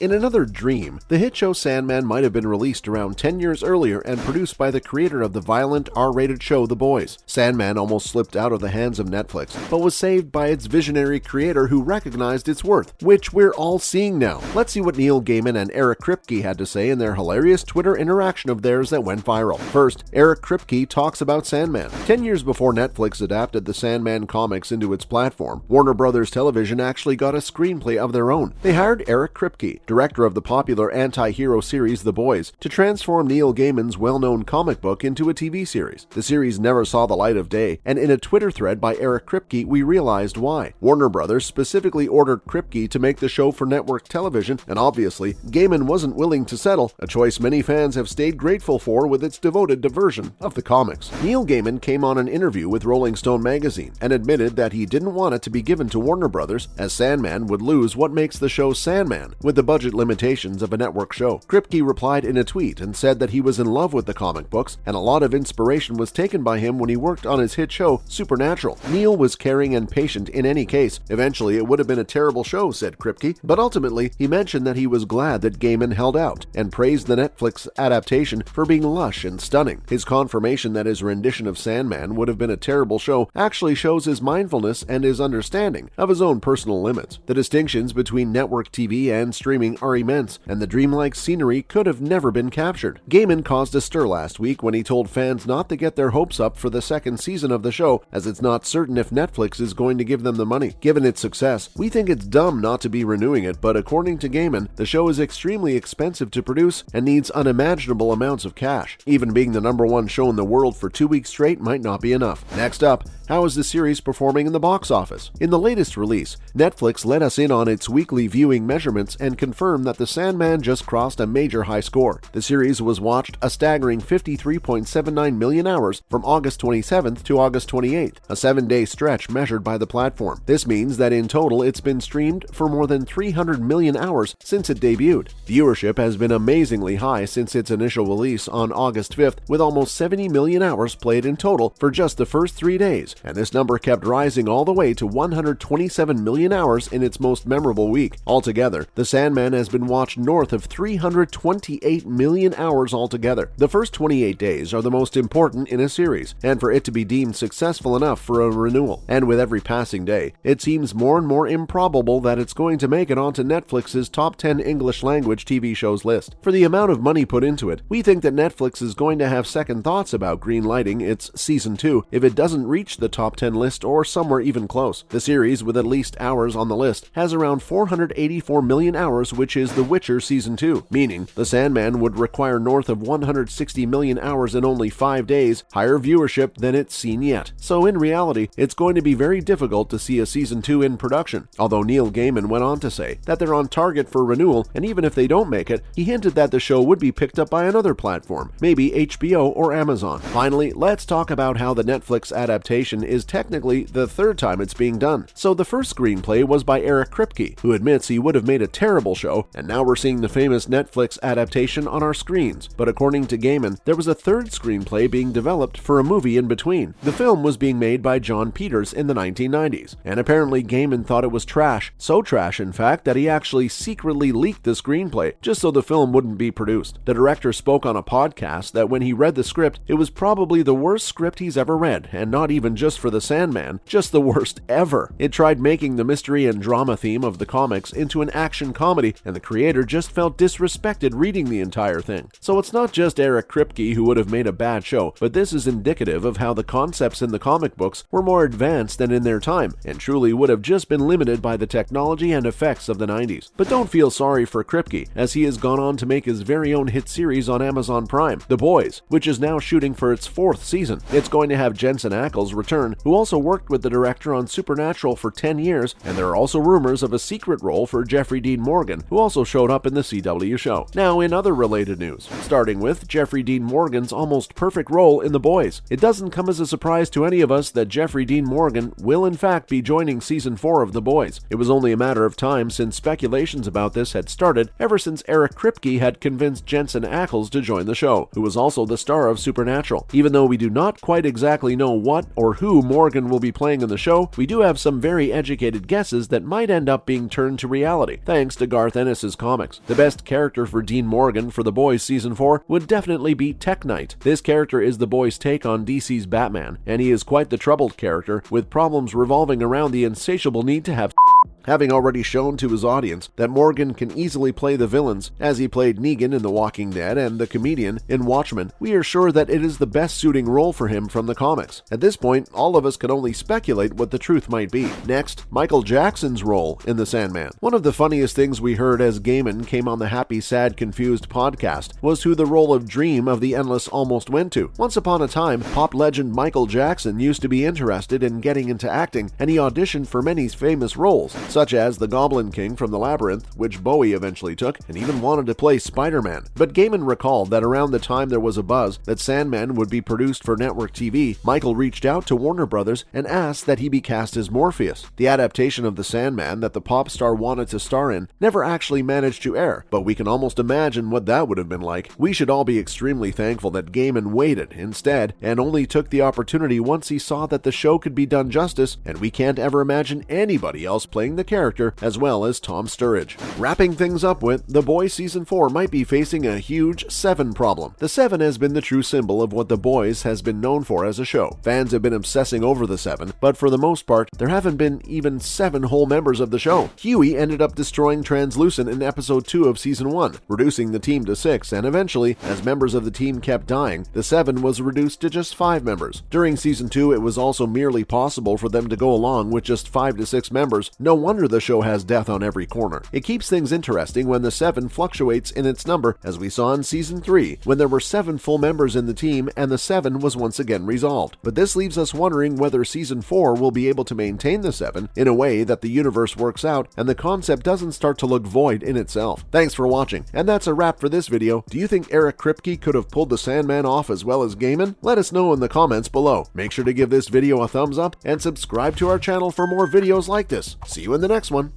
In another dream, the hit show Sandman might have been released around 10 years earlier and produced by the creator of the violent, R-rated show The Boys. Sandman almost slipped out of the hands of Netflix, but was saved by its visionary creator who recognized its worth, which we're all seeing now. Let's see what Neil Gaiman and Eric Kripke had to say in their hilarious Twitter interaction of theirs that went viral. First, Eric Kripke talks about Sandman. 10 years before Netflix adapted the Sandman comics into its platform, Warner Brothers Television actually got a screenplay of their own. They hired Eric Kripke, director of the popular anti-hero series The Boys, to transform Neil Gaiman's well-known comic book into a TV series. The series never saw the light of day, and in a Twitter thread by Eric Kripke, we realized why. Warner Brothers specifically ordered Kripke to make the show for network television, and obviously, Gaiman wasn't willing to settle, a choice many fans have stayed grateful for with its devoted diversion of the comics. Neil Gaiman came on an interview with Rolling Stone magazine and admitted that he didn't want it to be given to Warner Brothers, as Sandman would lose what makes the show Sandman, with the budget limitations of a network show. Kripke replied in a tweet and said that he was in love with the comic books, and a lot of inspiration was taken by him when he worked on his hit show Supernatural. Neil was caring and patient in any case. Eventually, it would have been a terrible show, said Kripke, but ultimately, he mentioned that he was glad that Gaiman held out, and praised the Netflix adaptation for being lush and stunning. His confirmation that his rendition of Sandman would have been a terrible show actually shows his mindfulness and his understanding of his own personal limits. The distinctions between network TV and streaming are immense, and the dreamlike scenery could have never been captured. Gaiman caused a stir last week when he told fans not to get their hopes up for the second season of the show, as it's not certain if Netflix is going to give them the money. Given its success, we think it's dumb not to be renewing it, but according to Gaiman, the show is extremely expensive to produce and needs unimaginable amounts of cash. Even being the #1 show in the world for 2 weeks straight might not be enough. Next up, how is the series performing in the box office? In the latest release, Netflix let us in on its weekly viewing measurements and confirmed that The Sandman just crossed a major high score. The series was watched a staggering 53.79 million hours from August 27th to August 28th, a 7-day stretch measured by the platform. This means that in total it's been streamed for more than 300 million hours since it debuted. Viewership has been amazingly high since its initial release on August 5th, with almost 70 million hours played in total for just the first 3 days, and this number kept rising all the way to 127 million hours in its most memorable week. Altogether, The Sandman has been watched north of 328 million hours altogether. The first 28 days are the most important in a series, and for it to be deemed successful enough for a renewal. And with every passing day, it seems more and more improbable that it's going to make it onto Netflix's top 10 English-language TV shows list. For the amount of money put into it, we think that Netflix is going to have second thoughts about greenlighting its Season 2 if it doesn't reach the top 10 list or somewhere even close. The series, with at least hours on the list, has around 484 million hours, which is The Witcher Season 2, meaning The Sandman would require north of 160 million hours in only 5 days, higher viewership than it's seen yet. So in reality, it's going to be very difficult to see a Season 2 in production, although Neil Gaiman went on to say that they're on target for renewal, and even if they don't make it, he hinted that the show would be picked up by another platform, maybe HBO or Amazon. Finally, let's talk about how the Netflix adaptation is technically the third time it's being done. So the first screenplay was by Eric Kripke, who admits he would have made a terrible show, and now we're seeing the famous Netflix adaptation on our screens. But according to Gaiman, there was a third screenplay being developed for a movie in between. The film was being made by John Peters in the 1990s, and apparently Gaiman thought it was trash. So trash, in fact, that he actually secretly leaked the screenplay, just so the film wouldn't be produced. The director spoke on a podcast that when he read the script, it was probably the worst script he's ever read, and not even just for The Sandman, just the worst ever. It tried making the mystery and drama theme of the comics into an action comedy, and the creator just felt disrespected reading the entire thing. So it's not just Eric Kripke who would have made a bad show, but this is indicative of how the concepts in the comic books were more advanced than in their time, and truly would have just been limited by the technology and effects of the 90s. But don't feel sorry for Kripke, as he has gone on to make his very own hit series on Amazon Prime, The Boys, which is now shooting for its 4th season. It's going to have Jensen Ackles return, who also worked with the director on Supernatural for 10 years, and there are also rumors of a secret role for Jeffrey Dean Morgan, who also showed up in the CW show. Now, in other related news, starting with Jeffrey Dean Morgan's almost perfect role in The Boys. It doesn't come as a surprise to any of us that Jeffrey Dean Morgan will in fact be joining Season 4 of The Boys. It was only a matter of time since speculations about this had started, ever since Eric Kripke had convinced Jensen Ackles to join the show, who was also the star of Supernatural. Even though we do not quite exactly know what or who Morgan will be playing in the show, we do have some very educated guesses that might end up being turned to reality, thanks to Garth Ennis's comics. The best character for Dean Morgan for The Boys Season 4 would definitely be Tech Knight. This character is The Boys' take on DC's Batman, and he is quite the troubled character, with problems revolving around the insatiable need to have having already shown to his audience that Morgan can easily play the villains, as he played Negan in The Walking Dead and the comedian in Watchmen, we are sure that it is the best suiting role for him from the comics. At this point, all of us can only speculate what the truth might be. Next, Michael Jackson's role in The Sandman. One of the funniest things we heard as Gaiman came on the Happy Sad Confused podcast was who the role of Dream of the Endless almost went to. Once upon a time, pop legend Michael Jackson used to be interested in getting into acting, and he auditioned for many famous roles, such as the Goblin King from The Labyrinth, which Bowie eventually took, and even wanted to play Spider-Man. But Gaiman recalled that around the time there was a buzz that Sandman would be produced for network TV, Michael reached out to Warner Brothers and asked that he be cast as Morpheus. The adaptation of The Sandman that the pop star wanted to star in never actually managed to air, but we can almost imagine what that would have been like. We should all be extremely thankful that Gaiman waited instead and only took the opportunity once he saw that the show could be done justice, and we can't ever imagine anybody else playing the character as well as Tom Sturridge. Wrapping things up with, The Boys Season 4 might be facing a huge 7 problem. The 7 has been the true symbol of what The Boys has been known for as a show. Fans have been obsessing over the 7, but for the most part, there haven't been even 7 whole members of the show. Huey ended up destroying Translucent in episode 2 of season 1, reducing the team to 6, and eventually, as members of the team kept dying, the 7 was reduced to just 5 members. During season 2, it was also merely possible for them to go along with just 5 to 6 members. No wonder the show has death on every corner. It keeps things interesting when the 7 fluctuates in its number, as we saw in season 3, when there were 7 full members in the team and the 7 was once again resolved. But this leaves us wondering whether season 4 will be able to maintain the 7 in a way that the universe works out and the concept doesn't start to look void in itself. Thanks for watching, and that's a wrap for this video. Do you think Eric Kripke could have pulled the Sandman off as well as Gaiman? Let us know in the comments below. Make sure to give this video a thumbs up and subscribe to our channel for more videos like this. See you in the next one.